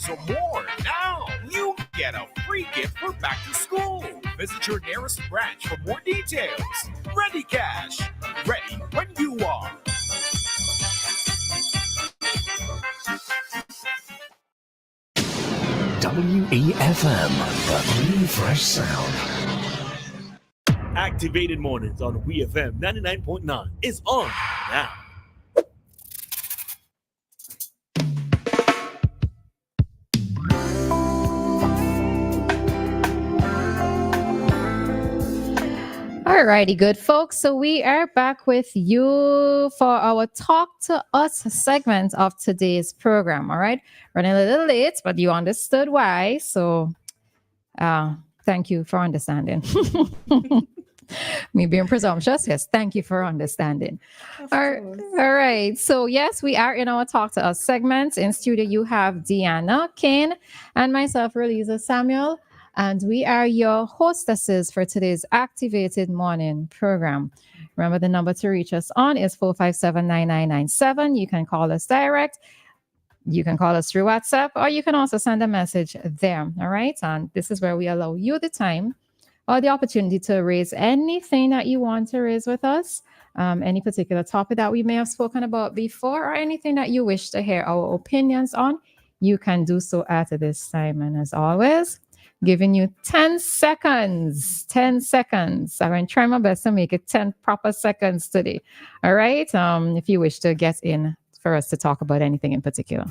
or more. Now you get a free gift for back to school. Visit your nearest branch for more details. Ready Cash. Ready when you are. WEFM, the new fresh sound. Activated Mornings on WEFM 99.9 is on now. Alrighty, good folks. So we are back with you for our Talk to Us segment of today's program. All right, running a little late, but you understood why. So thank you for understanding. Me being presumptuous, yes, thank you for understanding. All right, so yes, we are in our Talk to Us segment. In studio, you have Dianna, Cain, and myself, Roleza Samuel. And we are your hostesses for today's Activated Morning program. Remember, the number to reach us on is 457-9997. You can call us direct. You can call us through WhatsApp, or you can also send a message there. All right. And this is where we allow you the time or the opportunity to raise anything that you want to raise with us, any particular topic that we may have spoken about before, or anything that you wish to hear our opinions on. You can do so at this time. And as always, giving you 10 seconds. 10 seconds. I'm going to try my best to make it 10 proper seconds today. All right. If you wish to get in for us to talk about anything in particular.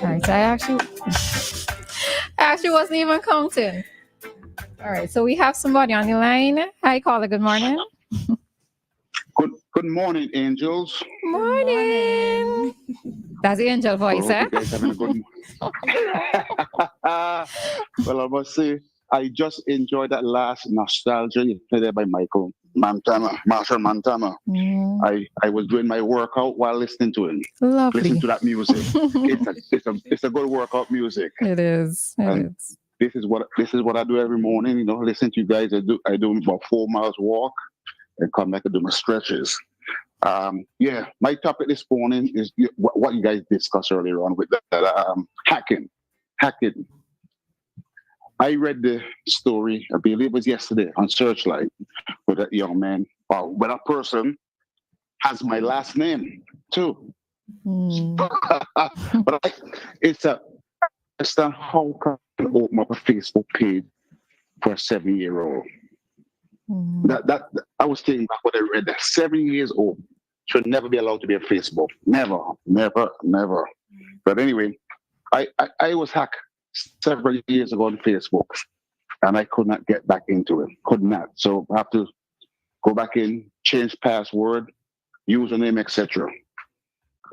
All right. I actually wasn't even counting. All right, so we have somebody on the line. Hi, caller. Good morning. Good morning, angels. Morning. That's the angel voice, You guys having a good Well, I must say, I just enjoyed that last nostalgia you played there by Marshall Montana. I was doing my workout while listening to him. Lovely. Listen to that music. It's a good workout music. It is. This is what I do every morning. You know, listen to you guys. I do about 4 miles walk and come back and do my stretches. My topic this morning is what you guys discussed earlier on with that hacking. I read the story, I believe it was yesterday on Searchlight, with that young man. But that person has my last name too. But it's how can I open up a Facebook page for a 7-year-old? That I was thinking about what I read. That 7 years old should never be allowed to be on Facebook. Never. But anyway, I was hacked several years ago on Facebook, and I could not get back into it. Could not. So I have to go back in, change password, username, etc.,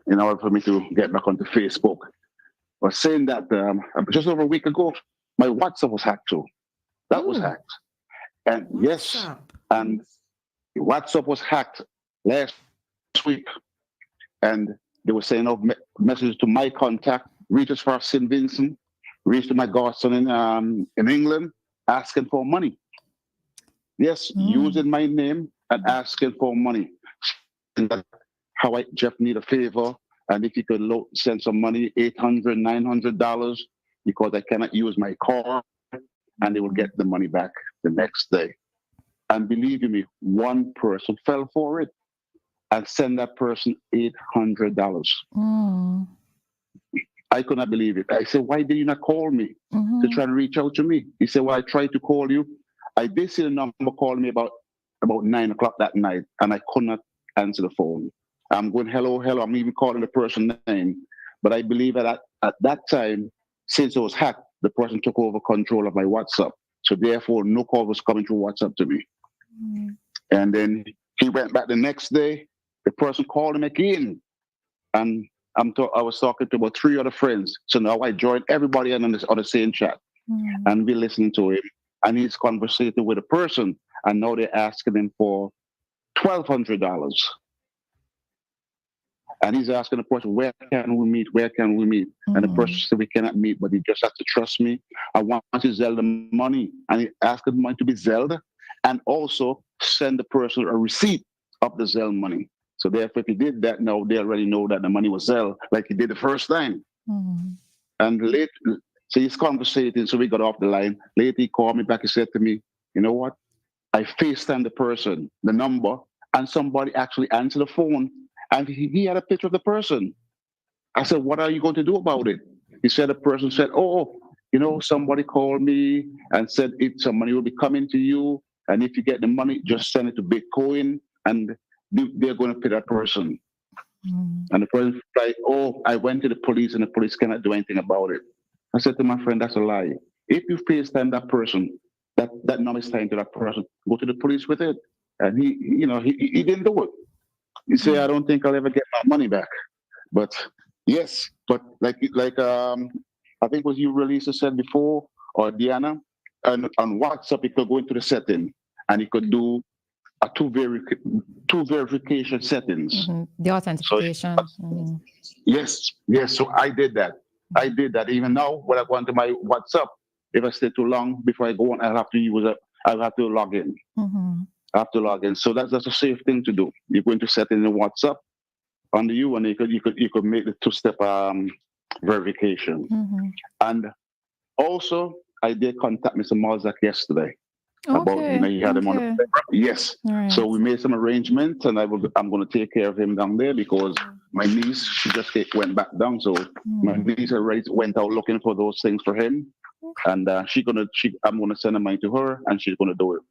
in order for me to get back onto Facebook. But saying that, just over a week ago, my WhatsApp was hacked too. That was hacked. And yes, and WhatsApp was hacked last week. And they were saying messages to my contact, reaches for St. Vincent, reached to my godson in England, asking for money. Yes, using my name and asking for money. And that's how Jeff need a favor. And if you could send some money, $800, $900, because I cannot use my card, and they will get the money back the next day. And believe me, one person fell for it and sent that person $800. I could not believe it. I said, why did you not call me to try and reach out to me? He said, well, I tried to call you. I did see the number calling me about 9 o'clock that night, and I could not answer the phone. I'm going, hello. I'm even calling the person's name. But I believe that at that time, since it was hacked, the person took over control of my WhatsApp. So therefore, no call was coming through WhatsApp to me. And then he went back the next day. The person called him again. And I was talking to about 3 other friends. So now I joined everybody on the same chat. And we're listening to him. And he's conversating with a person. And now they're asking him for $1,200. And he's asking the person, where can we meet? Where can we meet? And the person said, we cannot meet, but you just have to trust me. I want you to Zelle the money. And he asked the money to be Zelled and also send the person a receipt of the Zelle money. So therefore, if he did that, now they already know that the money was Zelle, like he did the first time. And later, so he's conversating, so we got off the line. Later, he called me back. He said to me, you know what? I FaceTimed the person, the number, and somebody actually answered the phone. And he had a picture of the person. I said, what are you going to do about it? He said, the person said, oh, you know, somebody called me and said some money will be coming to you. And if you get the money, just send it to Bitcoin and they're going to pay that person. And the person replied, oh, I went to the police and the police cannot do anything about it. I said to my friend, that's a lie. If you FaceTime that person, that number is tied to that person, go to the police with it. And he didn't do it. He said, I don't think I'll ever get my money back. But yes, but like I think it was you, Roleza, said before, or Dianna, and on WhatsApp, you could go into the setting and you could do a two verification settings. The authentication. Yes. So I did that. Even now, when I go into my WhatsApp, if I stay too long before I go on, I'll have to log in. I have to log in. So that's a safe thing to do. You go into setting in WhatsApp under you, and you could make the two-step verification. And also, I did contact Mr. Malzak yesterday about he had him on the yes. Right. So we made some arrangements, and I'm going to take care of him down there because my niece she just went back down. So my niece already went out looking for those things for him, and I'm going to send the money to her, and she's going to do it.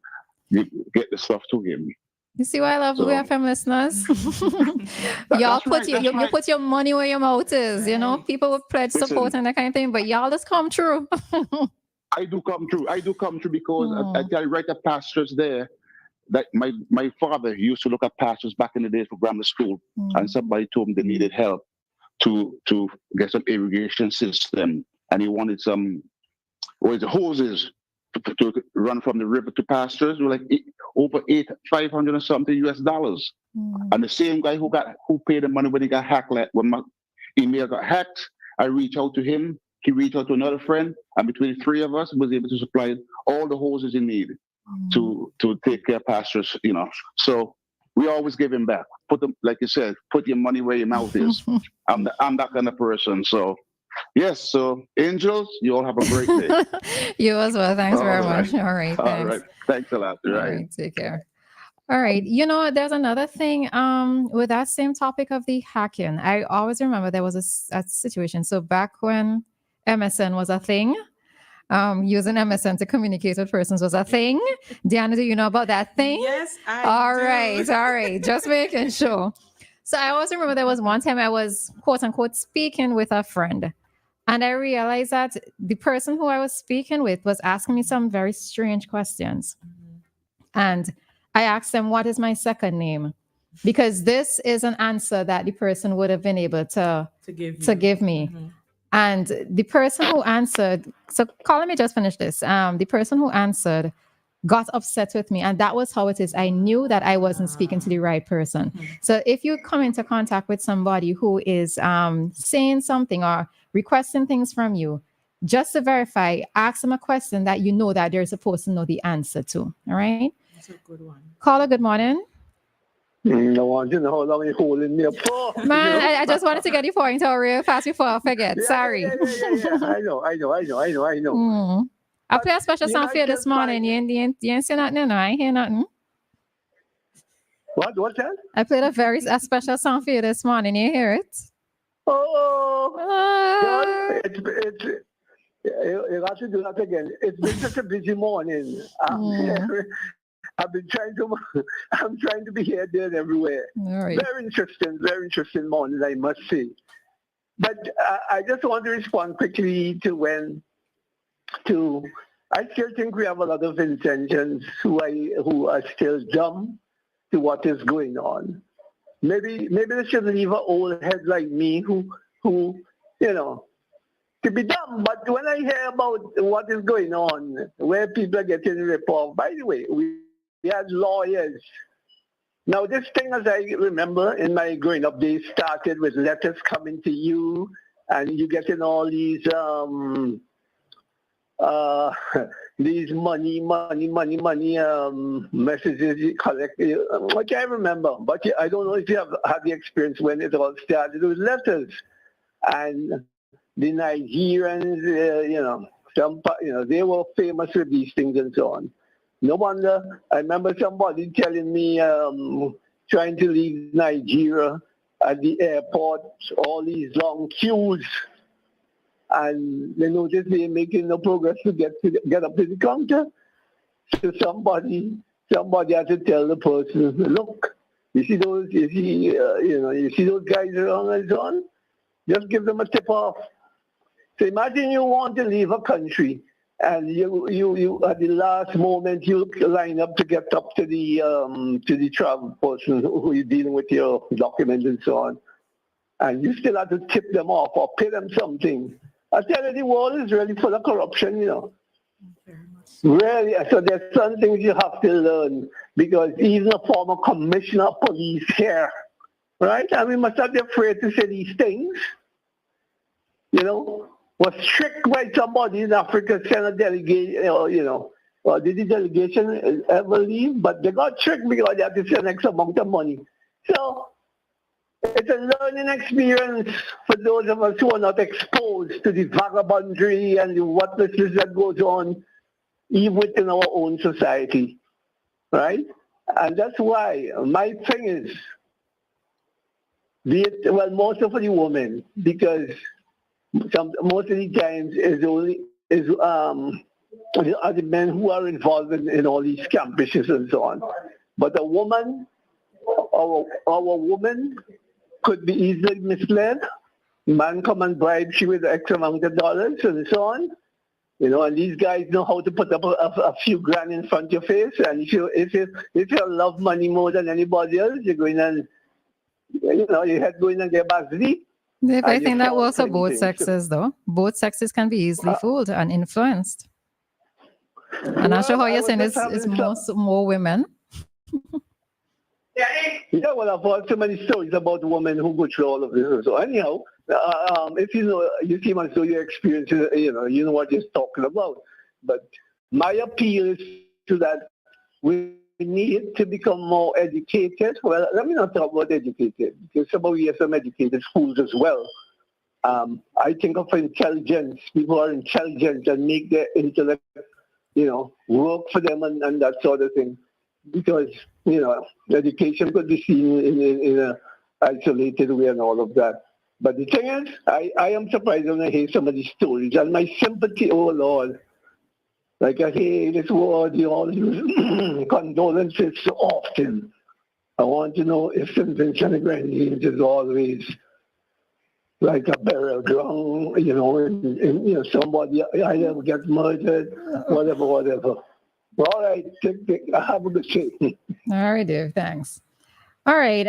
You get the stuff to him. You see why I love WEFM listeners? Y'all put your money where your mouth is. You know, people would pledge support and that kind of thing, but y'all just come true. I do come true because I write the pastors there. That my father used to look at pastors back in the days for grammar school, and somebody told him they needed help to get some irrigation system, and he wanted some hoses to run from the river to pastures. Were like over $500 or something US dollars. And the same guy who paid the money when he got hacked, when my email got hacked, I reached out to him. He reached out to another friend, and between the three of us, was able to supply all the hoses he needed to take care of pastors. You know, so we always give him back. Like you said, put your money where your mouth is. I'm that kind of person. So. Yes, so angels, you all have a great day. You as well. Thanks very much. All right. Thanks. All right. Thanks a lot. All right. Take care. All right. You know, there's another thing with that same topic of the hacking. I always remember there was a situation. So back when MSN was a thing, using MSN to communicate with persons was a thing. Dianna, do you know about that thing? Yes, I do. All right. Just making sure. So I always remember there was one time I was, quote unquote, speaking with a friend. And I realized that the person who I was speaking with was asking me some very strange questions. And I asked them, what is my second name? Because this is an answer that the person would have been able to give me. And the person who answered, so let me just finish this. The person who answered got upset with me. And that was how it is. I knew that I wasn't speaking to the right person. So if you come into contact with somebody who is saying something or requesting things from you, just to verify, ask them a question that you know that they're supposed to know the answer to. All right? That's a good one. Caller, good morning. No, you know how long you holding me up for. Man, I just wanted to get the point out real fast before I forget. Sorry. Yeah. I know. I play a special song for you this morning. You ain't say nothing, no? I ain't hear nothing. What's that? I played a special song for you this morning. You hear it? You have to do that again. It's been such a busy morning. I'm trying to be here, there, and everywhere. Right. Very interesting morning, I must say. But I just want to respond quickly I still think we have a lot of intentions who are still dumb to what is going on. Maybe they should leave an old head like me who to be dumb. But when I hear about what is going on, where people are getting ripped off, by the way, we had lawyers Now, this thing, as I remember in my growing up days, started with letters coming to you, and you getting all these these money messages you collect. I can't remember, but I don't know if you have had the experience when it all started with letters, and the Nigerians, they were famous with these things and so on. No wonder. I remember somebody telling me trying to leave Nigeria at the airport, all these long queues, and they noticed they making no progress to get up to the counter. So somebody had to tell the person, look, you see those guys around and so on. Just give them a tip off. So imagine you want to leave a country, and you at the last moment you line up to get up to the travel person who you're dealing with your documents and so on, and you still have to tip them off or pay them something. I tell you, the world is really full of corruption, Really, so there's some things you have to learn, because even a former commissioner of police here, right? And we must not be afraid to say these things, was tricked by somebody in Africa, sent a delegate, or did the delegation ever leave? But they got tricked because they had to send X amount of money. So it's a learning experience for those of us who are not exposed to the vagabondry and the whatlessness that goes on even within our own society, right? And that's why my thing is, most of the women, because most of the times are the men who are involved in all these campuses and so on. But a woman, our woman could be easily misled. Man come and bribe you with X amount of dollars and so on. And these guys know how to put up a few grand in front of your face. And if you love money more than anybody else, you're going and your head going and get back deep. I think that works for both sexes, though. Both sexes can be easily fooled and influenced. And I'm sure how you're saying it's more women. Yeah, well, I've heard so many stories about women who go through all of this. So anyhow, if you seem as though your experience, you know what you're talking about. But my appeal is to that we need to become more educated. Well, let me not talk about educated, because we have some educated schools as well. I think of intelligence. People are intelligent and make their intellect, work for them and that sort of thing. Because, education could be seen in a isolated way and all of that. But the thing is, I am surprised when I hear some of these stories. And my sympathy, oh Lord, like I hear this word, you all use condolences so often. I want to know if St. Vincent and Grenadines is always like a burial ground, and somebody either gets murdered, whatever. All right, have a good day. All right, dear. Thanks. All right.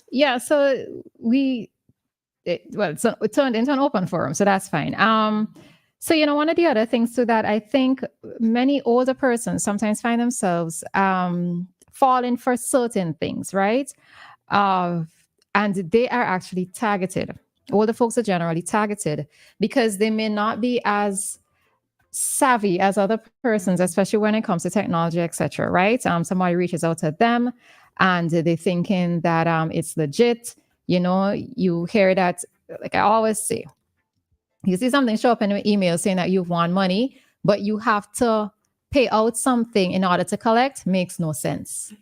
Yeah. So it turned into an open forum, so that's fine. So one of the other things to that, I think many older persons sometimes find themselves falling for certain things, right? And they are actually targeted. Older folks are generally targeted because they may not be as savvy as other persons, especially when it comes to technology, etc. Right? Somebody reaches out to them, and they're thinking that it's legit. You hear that, like I always say, you see something show up in an email saying that you've won money, but you have to pay out something in order to collect. Makes no sense.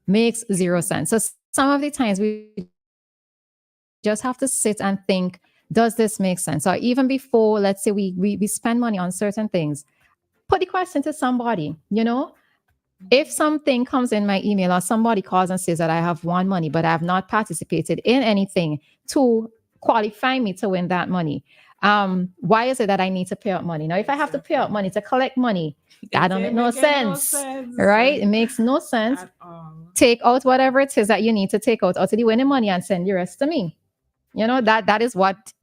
Makes zero sense. So some of the times we just have to sit and think, does this make sense? Or even before, let's say we spend money on certain things, put the question to somebody, if something comes in my email or somebody calls and says that I have won money, but I have not participated in anything to qualify me to win that money. Why is it that I need to pay out money? Now, if I have to pay out money to collect money, that don't make no sense, right? It makes no sense. Take out whatever it is that you need to take out of the winning money and send the rest to me. That is what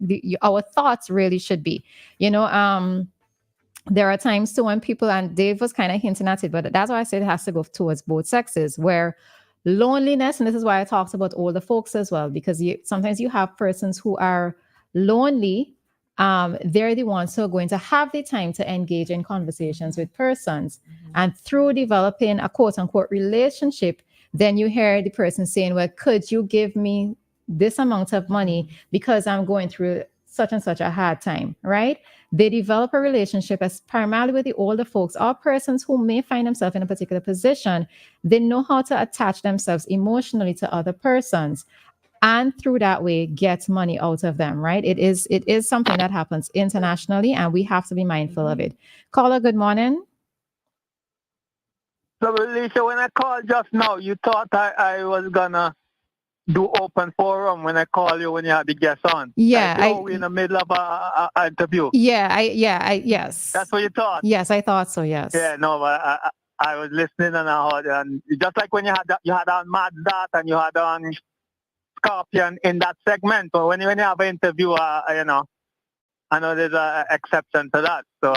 our thoughts really should be. There are times too when people, and Dave was kind of hinting at it, but that's why I said it has to go towards both sexes, where loneliness, and this is why I talked about older folks as well, because sometimes you have persons who are lonely. They're the ones who are going to have the time to engage in conversations with persons. And through developing a quote unquote relationship, then you hear the person saying, well, could you give me this amount of money because I'm going through such and such a hard time, right? They develop a relationship as primarily with the older folks or persons who may find themselves in a particular position. They know how to attach themselves emotionally to other persons, and through that way get money out of them, right? It is something that happens internationally, and we have to be mindful of it. Caller, good morning. So, Alicia, when I called just now, you thought I was gonna do open forum when I call you when you had the guest on. Yeah, we're in the middle of a interview. Yes. That's what you thought. Yes, I thought so. Yes. Yeah, no, but I was listening and I heard, and just like when you had on Mad Dot and you had on Scorpion in that segment, but when you have an interview, you know, I know there's an exception to that. So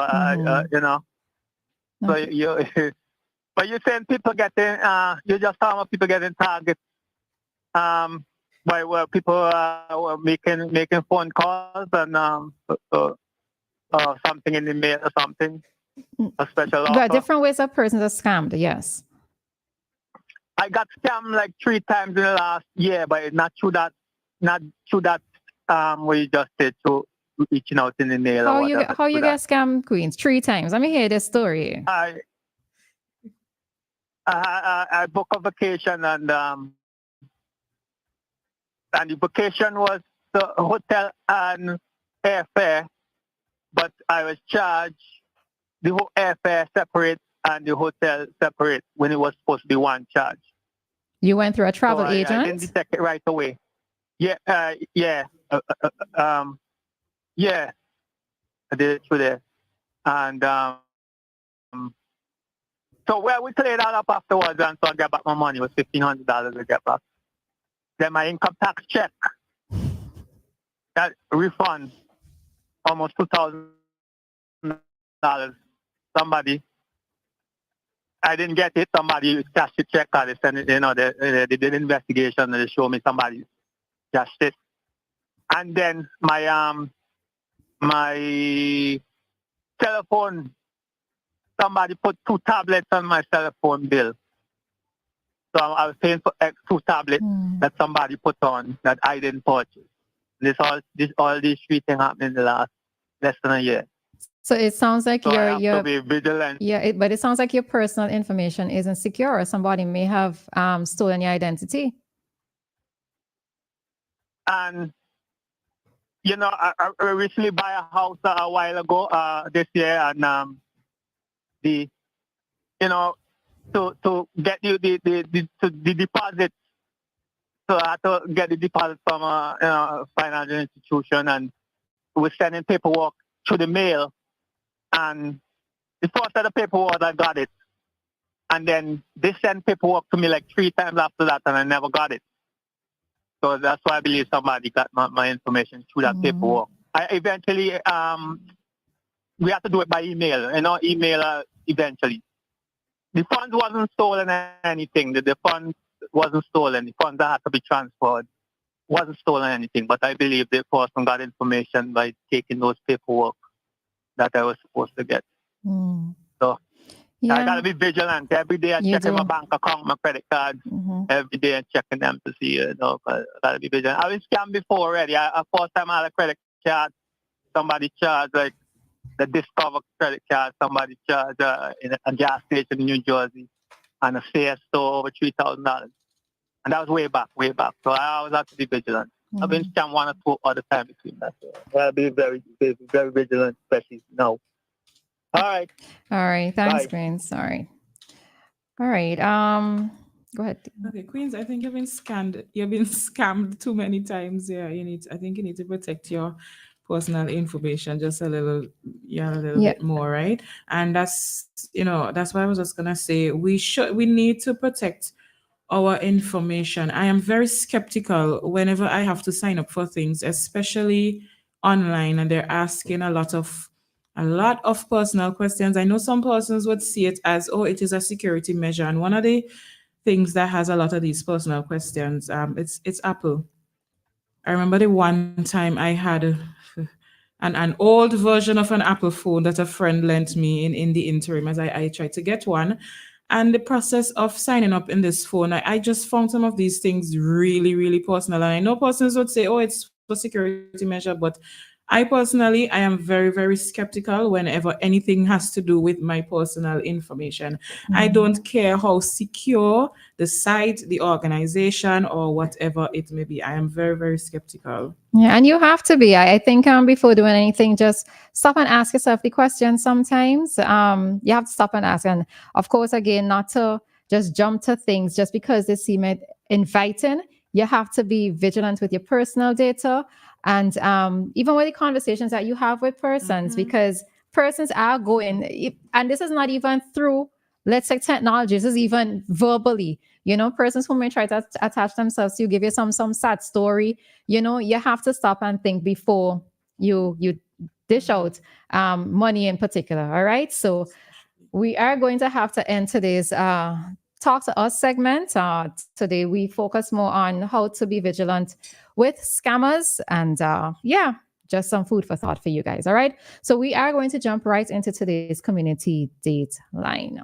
you know, so you. But you're saying people getting, you just talking about people getting targeted by where people were making phone calls and something in the mail or something, a special offer. There are different ways that persons are scammed, yes. I got scammed like 3 times in the last year, but not through that what you just said, through reaching out in the mail. How you get scammed, Queens? 3 times. Let me hear this story. I booked a vacation and the vacation was the hotel and airfare, but I was charged the whole airfare separate and the hotel separate when it was supposed to be one charge. You went through a travel agent? I didn't detect it right away. Yeah, yeah, yeah. I did it through there, and so we cleared that up afterwards, and so I got back my money. It was $1,500 to get back. Then my income tax check, that refund, almost $2,000. Somebody, I didn't get it. Somebody cashed the check, and they sent it. You know, they did an investigation and they showed me somebody cashed it. And then my telephone. Somebody put 2 tablets on my telephone bill. So I was paying for 2 tablets that somebody put on that I didn't purchase. All these 3 things happened in the last less than a year. So it sounds like I have to be vigilant. Yeah, but it sounds like your personal information isn't secure, or somebody may have stolen your identity. And you know, I recently bought a house a while ago this year, and you know, to get you the deposit. So I had to get the deposit from a financial institution, and we're sending paperwork through the mail. And the first of the paperwork, I got it. And then they sent paperwork to me like 3 times after that, and I never got it. So that's why I believe somebody got my information through that paperwork. I eventually, we had to do it by email, email eventually. The funds wasn't stolen or anything. The funds wasn't stolen. The funds that had to be transferred wasn't stolen or anything. But I believe the person got information by taking those paperwork that I was supposed to get. So I got to be vigilant. Every day I'm checking my bank account, my credit cards. Every day I'm checking them to see, I got to be vigilant. I've been scammed before already. First time I had a credit card, somebody charged like the Discover credit card, somebody charged in a gas station in New Jersey and a Sears store over $3,000. And that was way back. So I always have to be vigilant. I've been scammed 1 or 2 other times between that. So I'll be very, very, very vigilant, especially now. All right. Thanks, Queens. Sorry. All right. Go ahead. Okay, Queens, I think you've been scammed. You've been scammed too many times. Yeah, I think you need to protect your personal information just a little bit more, right? And that's why I was just gonna say we need to protect our information. I am very skeptical whenever I have to sign up for things, especially online, and they're asking a lot of personal questions. I know some persons would see it as, it is a security measure. And one of the things that has a lot of these personal questions. It's Apple. I remember the one time I had an old version of an Apple phone that a friend lent me in the interim as I tried to get one. And the process of signing up in this phone, I just found some of these things really, really personal. And I know persons would say, oh, it's for security measure, but I personally, I am very, very skeptical whenever anything has to do with my personal information. I don't care how secure the site, the organization, or whatever it may be. I am very, very skeptical. Yeah, and you have to be. I think before doing anything, just stop and ask yourself the question sometimes. You have to stop and ask. And of course, again, not to just jump to things just because they seem inviting. You have to be vigilant with your personal data. And even with the conversations that you have with persons, because persons are going, and this is not even through, let's say, technology, this is even verbally, persons who may try to attach themselves to you, give you some sad story, you have to stop and think before you dish out money in particular. All right. So we are going to have to end today's Talk to Us segment. Today we focus more on how to be vigilant with scammers, and just some food for thought for you guys. All right. So we are going to jump right into today's community date line.